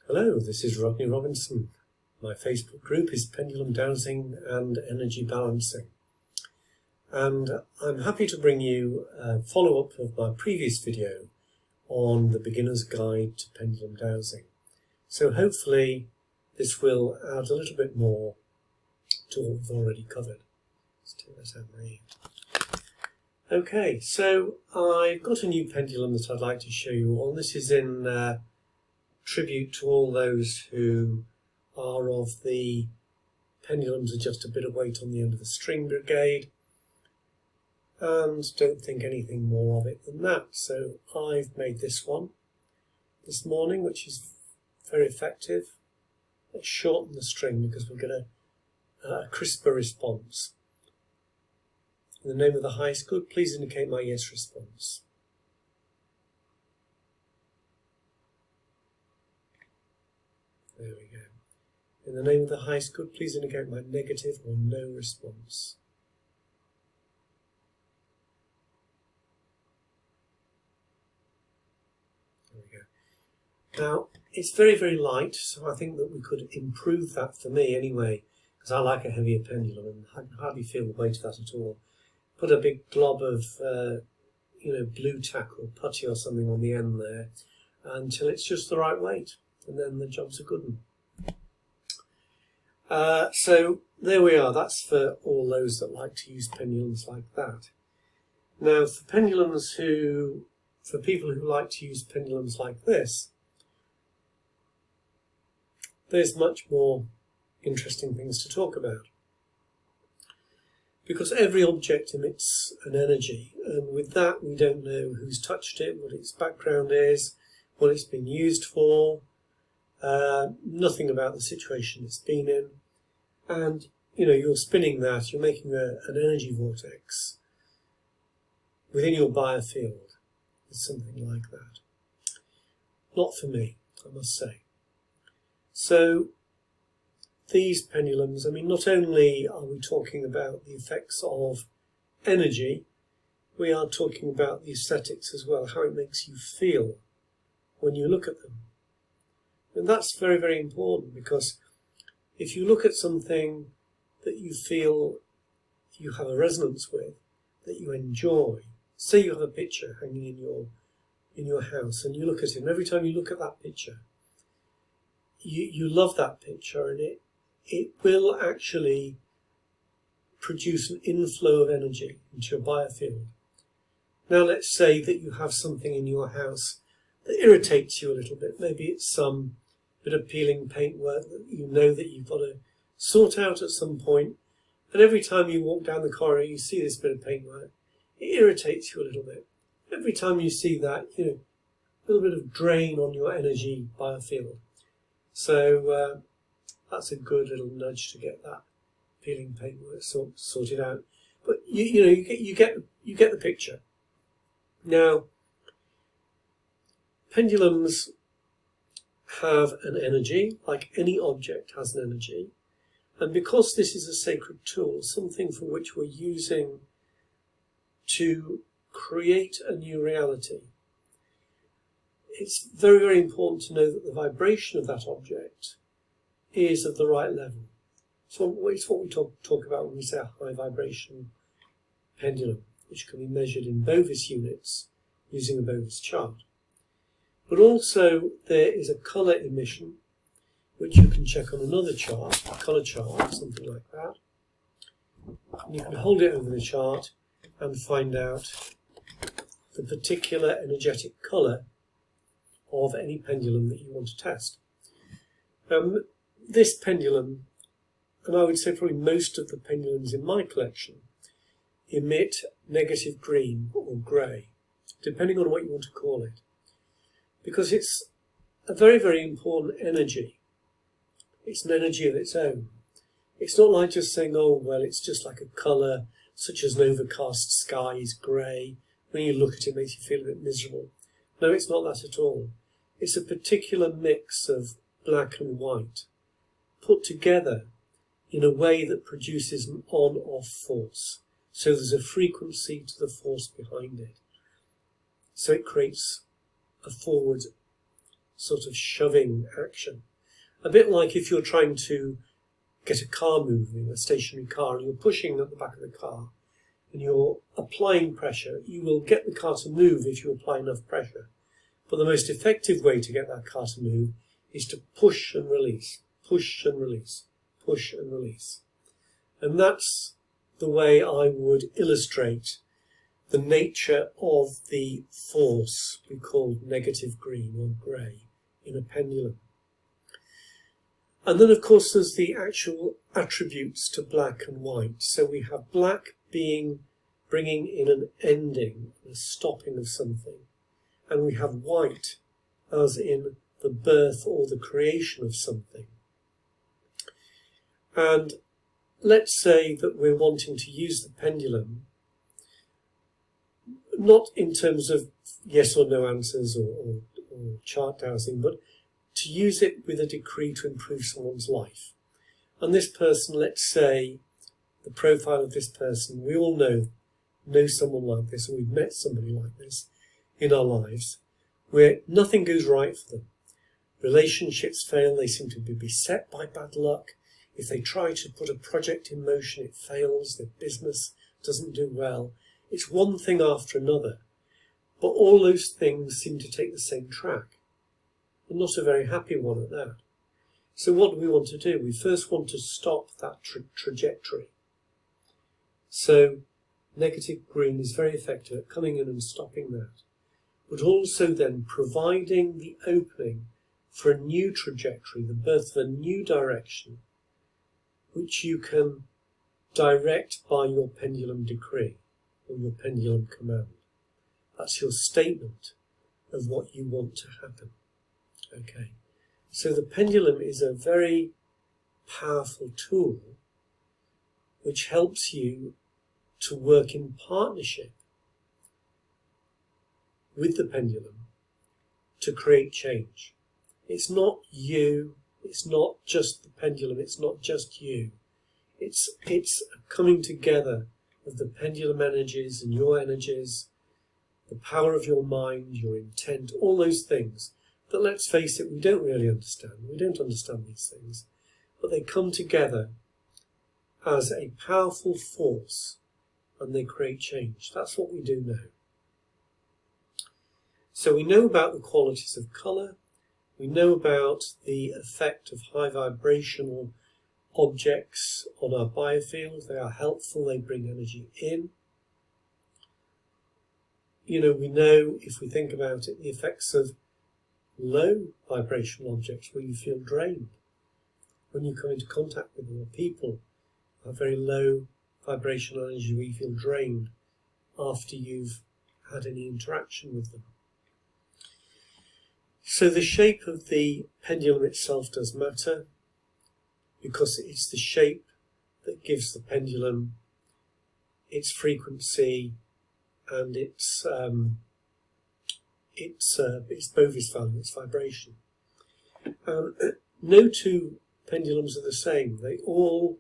Hello, this is Rodney Robinson. My Facebook group is Pendulum Dowsing and Energy Balancing. And I'm happy to bring you a follow-up of my previous video on the beginner's guide to pendulum dowsing. So hopefully this will add a little bit more to what we've already covered. Let's take that out of my ear. Okay, so I've got a new pendulum that I'd like to show you all. This is in tribute to all those who are of the pendulums are just a bit of weight on the end of the string brigade and don't think anything more of it than that. So I've made this one this morning, which is very effective. Let's shorten the string because we'll get a crisper response. In the name of the highest good, please indicate my yes response. There we go. In the name of the highest good, please indicate my negative or no response. There we go. Now, it's very, very light, so I think that we could improve that for me anyway, because I like a heavier pendulum and I can hardly feel the weight of that at all. Put a big glob of, blue tack or putty or something on the end there until it's just the right weight. And then the job's a good one. So there we are. That's for all those that like to use pendulums like that. Now, for people who like to use pendulums like this, there's much more interesting things to talk about. Because every object emits an energy, and with that we don't know who's touched it, what its background is, what it's been used for. Nothing about the situation it's been in, and you're spinning that, you're making an energy vortex within your biofield. It's something like that. Not for me, I must say. So these pendulums, not only are we talking about the effects of energy, we are talking about the aesthetics as well, how it makes you feel when you look at them. And that's very, very important, because if you look at something that you feel you have a resonance with, that you enjoy, say you have a picture hanging in your house and you look at it, and every time you look at that picture, you love that picture, and it will actually produce an inflow of energy into your biofield. Now let's say that you have something in your house that irritates you a little bit. Maybe it's some bit of peeling paintwork that you know that you've got to sort out at some point, and every time you walk down the corridor you see this bit of paintwork, it irritates you a little bit. Every time you see that, a little bit of drain on your energy biofield. So that's a good little nudge to get that peeling paintwork sorted out. But you get the picture. Now, pendulums have an energy, like any object has an energy, and because this is a sacred tool, something for which we're using to create a new reality, it's very, very important to know that the vibration of that object is of the right level. So it's what we talk about when we say a high vibration pendulum, which can be measured in Bovis units using a Bovis chart. But also there is a colour emission, which you can check on another chart, a colour chart, something like that. And you can hold it over the chart and find out the particular energetic colour of any pendulum that you want to test. This pendulum, and I would say probably most of the pendulums in my collection, emit negative green or grey, depending on what you want to call it. Because it's a very, very important energy. It's an energy of its own. It's not like just saying, oh, well, it's just like a colour, such as an overcast sky is grey. When you look at it, it makes you feel a bit miserable. No, it's not that at all. It's a particular mix of black and white, put together in a way that produces an on-off force. So there's a frequency to the force behind it. So it creates a forward sort of shoving action. A bit like if you're trying to get a car moving, a stationary car, and you're pushing at the back of the car and you're applying pressure. You will get the car to move if you apply enough pressure. But the most effective way to get that car to move is to push and release, push and release, push and release. And that's the way I would illustrate the nature of the force we call negative green or grey in a pendulum. And then of course there's the actual attributes to black and white. So we have black being bringing in an ending, a stopping of something. And we have white as in the birth or the creation of something. And let's say that we're wanting to use the pendulum, not in terms of yes or no answers or chart dowsing, but to use it with a decree to improve someone's life. And this person, let's say, the profile of this person, we all know someone like this, or we've met somebody like this in our lives, where nothing goes right for them. Relationships fail, they seem to be beset by bad luck. If they try to put a project in motion, it fails, their business doesn't do well. It's one thing after another, but all those things seem to take the same track, and not a very happy one at that. So what do we want to do? We first want to stop that trajectory. So negative green is very effective at coming in and stopping that, but also then providing the opening for a new trajectory, the birth of a new direction, which you can direct by your pendulum decree or your pendulum command. That's your statement of what you want to happen. Okay, so the pendulum is a very powerful tool which helps you to work in partnership with the pendulum to create change. It's not you, it's not just the pendulum, it's not just you. It's a coming together of the pendulum energies and your energies, the power of your mind, your intent, all those things that, let's face it, we don't really understand. We don't understand these things, but they come together as a powerful force and they create change. That's what we do know. So we know about the qualities of colour, we know about the effect of high vibrational objects on our biofield. They are helpful, they bring energy in. You know, we know, if we think about it, the effects of low vibrational objects where you feel drained. When you come into contact with them, or people have very low vibrational energy where you feel drained after you've had any interaction with them. So the shape of the pendulum itself does matter, because it's the shape that gives the pendulum its frequency and its Bovis value, its vibration. No two pendulums are the same. They all,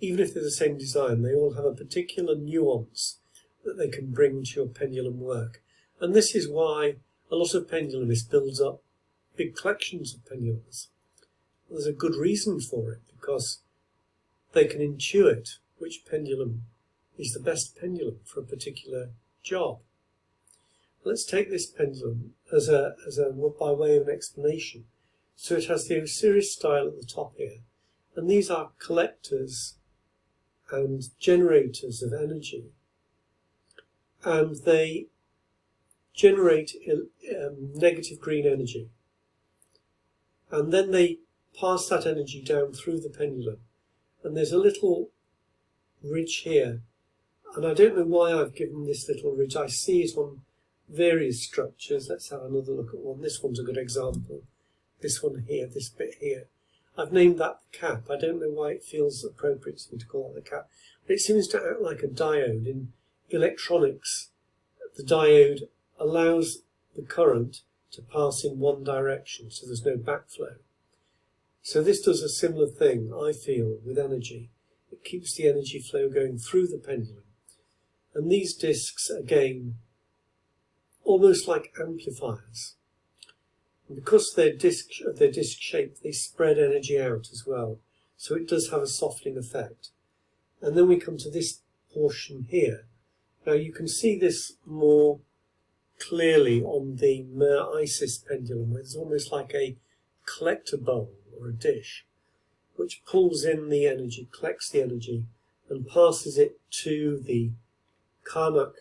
even if they're the same design, they all have a particular nuance that they can bring to your pendulum work. And this is why a lot of pendulumists builds up big collections of pendulums. There's a good reason for it, because they can intuit which pendulum is the best pendulum for a particular job. Let's take this pendulum as by way of an explanation. So it has the Osiris style at the top here, and these are collectors and generators of energy, and they generate negative green energy, and then they pass that energy down through the pendulum. And there's a little ridge here, and I don't know why I've given this little ridge. I see it on various structures. Let's have another look at one. This one's a good example. This one here, this bit here. I've named that the cap. I don't know why it feels appropriate to me to call it the cap, but it seems to act like a diode. In electronics, the diode allows the current to pass in one direction, so there's no backflow. So this does a similar thing, I feel, with energy. It keeps the energy flow going through the pendulum. And these discs, again, almost like amplifiers. And because they're disc shaped, they spread energy out as well. So it does have a softening effect. And then we come to this portion here. Now you can see this more clearly on the Mir-Isis pendulum, where it's almost like a collector bowl or a dish, which pulls in the energy, collects the energy, and passes it to the Karnak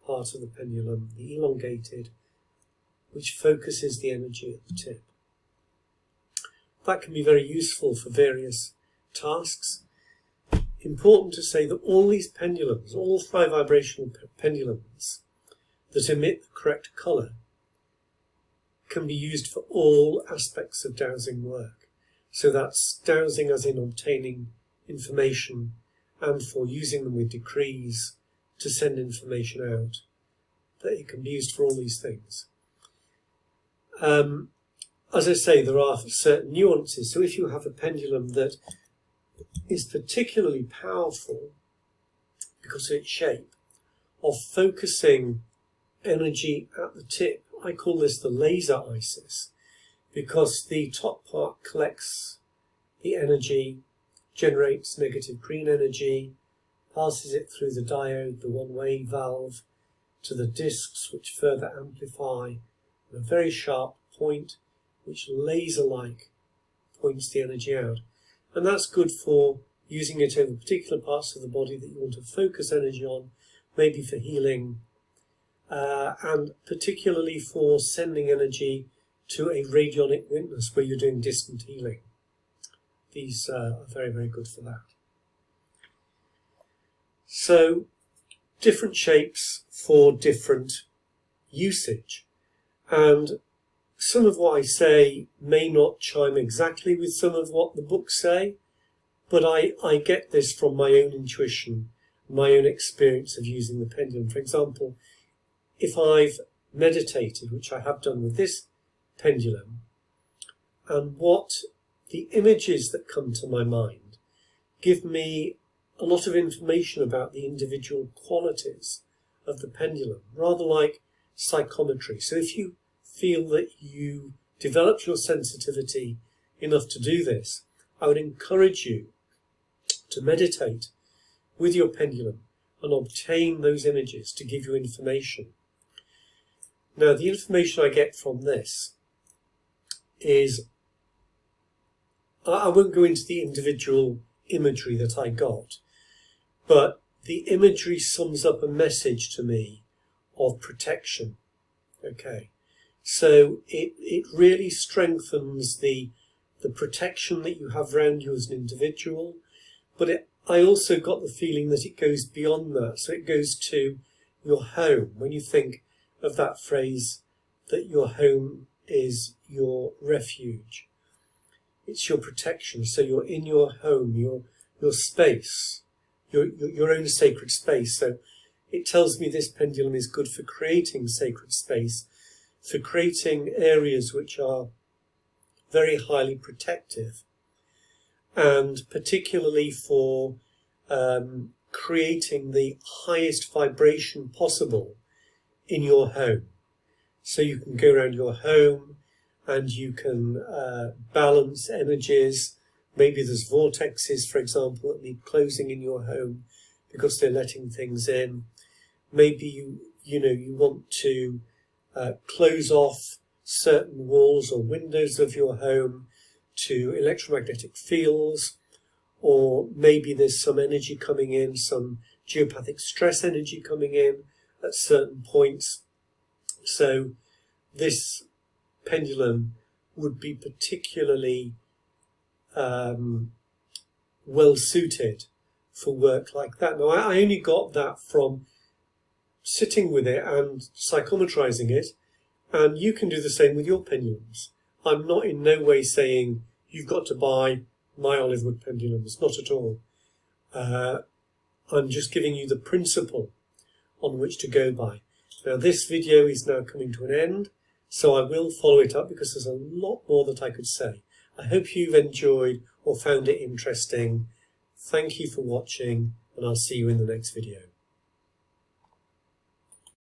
part of the pendulum, the elongated, which focuses the energy at the tip. That can be very useful for various tasks. Important to say that all these pendulums, all 5 vibrational pendulums that emit the correct colour, can be used for all aspects of dowsing work. So that's dowsing as in obtaining information, and for using them with decrees to send information out. That it can be used for all these things. As I say, there are certain nuances. So if you have a pendulum that is particularly powerful because of its shape, of focusing energy at the tip, I call this the laser Isis, because the top part collects the energy, generates negative green energy, passes it through the diode, the one-way valve, to the discs, which further amplify a very sharp point, which laser-like points the energy out. And that's good for using it over particular parts of the body that you want to focus energy on, maybe for healing, and particularly for sending energy to a radionic witness where you're doing distant healing. These are very, very good for that. So, different shapes for different usage. And some of what I say may not chime exactly with some of what the books say, but I get this from my own intuition, my own experience of using the pendulum. For example, if I've meditated, which I have done with this pendulum, and what the images that come to my mind give me a lot of information about the individual qualities of the pendulum, rather like psychometry. So if you feel that you developed your sensitivity enough to do this, I would encourage you to meditate with your pendulum and obtain those images to give you information. Now, the information I get from this is, I won't go into the individual imagery that I got, but the imagery sums up a message to me of protection. Okay, so it really strengthens the protection that you have around you as an individual, but I also got the feeling that it goes beyond that. So it goes to your home. When you think of that phrase, that your home is your refuge, it's your protection. So you're in your home, your space, your own sacred space. So it tells me this pendulum is good for creating sacred space, for creating areas which are very highly protective, and particularly for creating the highest vibration possible in your home. So you can go around your home and you can balance energies. Maybe there's vortexes, for example, that need closing in your home because they're letting things in. Maybe you want to close off certain walls or windows of your home to electromagnetic fields, or maybe there's some energy coming in, some geopathic stress energy coming in at certain points. So this pendulum would be particularly well suited for work like that. Now, I only got that from sitting with it and psychometrizing it, and you can do the same with your pendulums. I'm not in no way saying you've got to buy my olive wood pendulums, not at all. I'm just giving you the principle on which to go by. Now, this video is now coming to an end, so I will follow it up because there's a lot more that I could say. I hope you've enjoyed or found it interesting. Thank you for watching, and I'll see you in the next video.